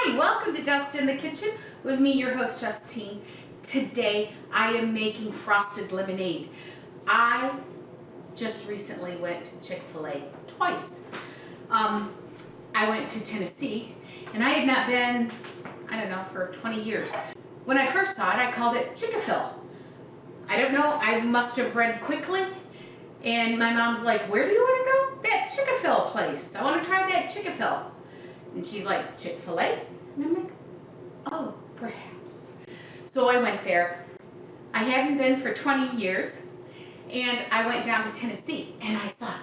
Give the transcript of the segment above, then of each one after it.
Hi, welcome to Just in the Kitchen with me, your host, Justine. Today, I am making frosted lemonade. I just recently went to Chick-fil-A twice. I went to Tennessee, and I had not been, for 20 years. When I first saw it, I called it Chick-fil-A. I don't know, I must have read quickly, and my mom's like, where do you want to go? That Chick-fil-A place. I want to try that Chick-fil-A. And she's like, Chick-fil-A? And I'm like, oh, perhaps. So I went there. I hadn't been for 20 years, and I went down to Tennessee, and I saw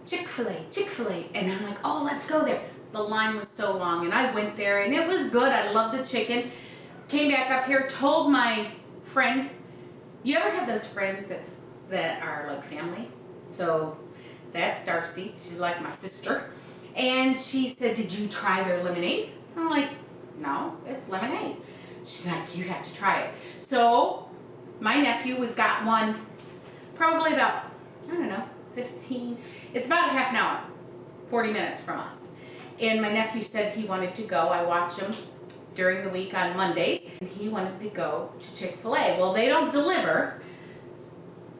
Chick-fil-A, Chick-fil-A, and I'm like, oh, let's go there. The line was so long, and I went there, and it was good. I loved the chicken. Came back up here, told my friend, you ever have those friends that are like family? So that's Darcy. She's like my sister. And she said, did you try their lemonade? I'm like, no, it's lemonade. She's like, you have to try it. So my nephew, we've got one probably about, 15. It's about a half an hour, 40 minutes from us. And my nephew said he wanted to go. I watch him during the week on Mondays. And he wanted to go to Chick-fil-A. Well, they don't deliver.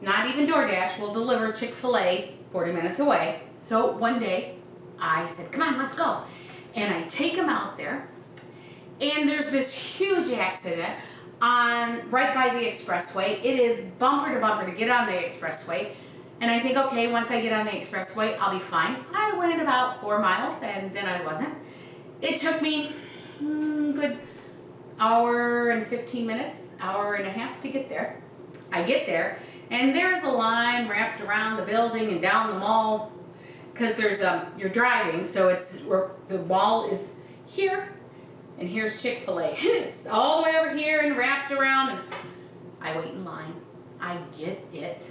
Not even DoorDash will deliver Chick-fil-A 40 minutes away. So one day, I said, come on, let's go. And I take him out there, and there's this huge accident right by the expressway. It is bumper to bumper to get on the expressway. And I think, okay, once I get on the expressway, I'll be fine. I went about 4 miles, and then I wasn't. It took me good hour and 15 minutes, hour and a half to get there. I get there, and there's a line wrapped around the building and down the mall. Because there's you're driving, so it's where the wall is here, and here's Chick-fil-A. It's all the way over here and wrapped around, and I wait in line. I get it.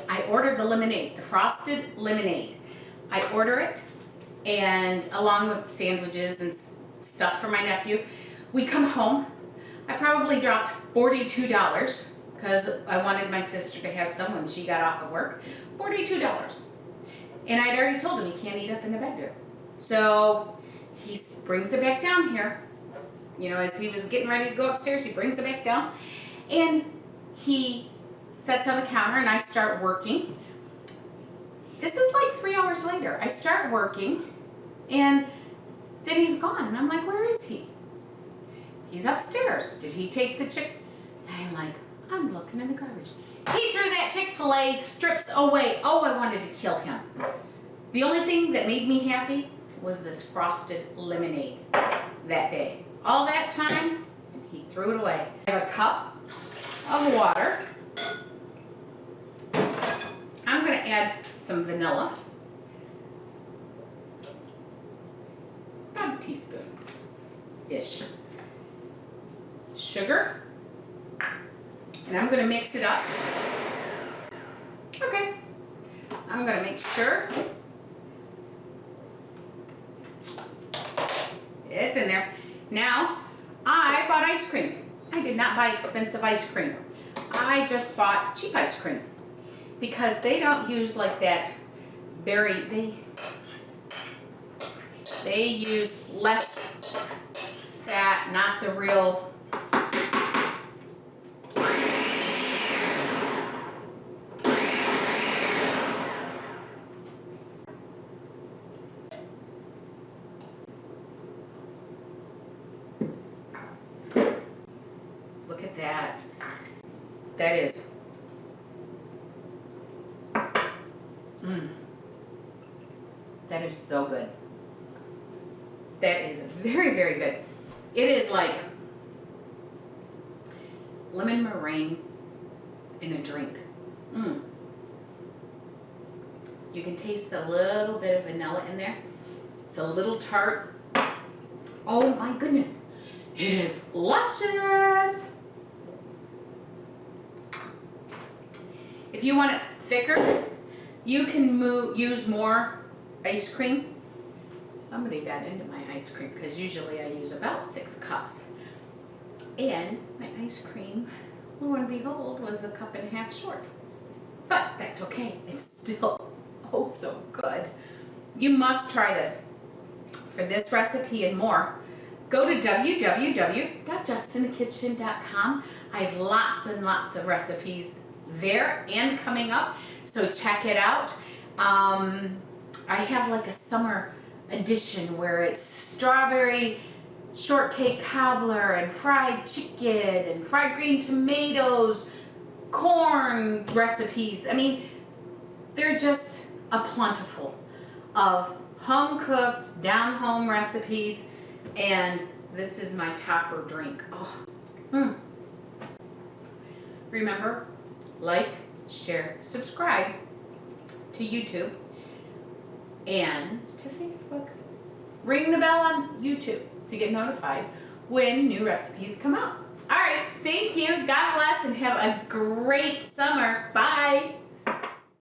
I ordered the lemonade, the frosted lemonade. I order it, and along with sandwiches and stuff for my nephew. We come home. I probably dropped $42 because I wanted my sister to have some when she got off of work. $42. And I'd already told him he can't eat up in the bedroom. So he brings it back down here. As he was getting ready to go upstairs, he brings it back down. And he sets on the counter, and I start working. This is like 3 hours later. I start working, and then he's gone. And I'm like, where is he? He's upstairs. Did he take the chick? And I'm like, I'm looking in the garbage. He threw that Chick-fil-A strips away. Oh, I wanted to kill him. The only thing that made me happy was this frosted lemonade that day. All that time, and he threw it away. I have a cup of water. I'm going to add some vanilla. About a teaspoon-ish. Sugar. And I'm going to mix it up. Okay. I'm going to make sure it's in there. Now, I bought ice cream. I did not buy expensive ice cream. I just bought cheap ice cream because they don't use like that berry. They use less fat, not the real. Look at that. That is. That is so good. That is very, very good. It is like lemon meringue in a drink. You can taste a little bit of vanilla in there. It's a little tart. Oh my goodness. It is luscious. If you want it thicker, you can use more ice cream. Somebody got into my ice cream because usually I use about 6 cups. And my ice cream, lo and behold, was a cup and a half short. But that's okay. It's still oh so good. You must try this. For this recipe and more, go to www.justinthekitchen.com. I have lots and lots of recipes there and coming up, so check it out. I have like a summer edition where it's strawberry shortcake cobbler and fried chicken and fried green tomatoes, corn recipes. I mean, they're just a plentiful of home-cooked, down-home recipes, and this is my topper drink. Remember, like, share, subscribe to YouTube and to Facebook. Ring the bell on YouTube to get notified when new recipes come out. All right, thank you. God bless and have a great summer. Bye.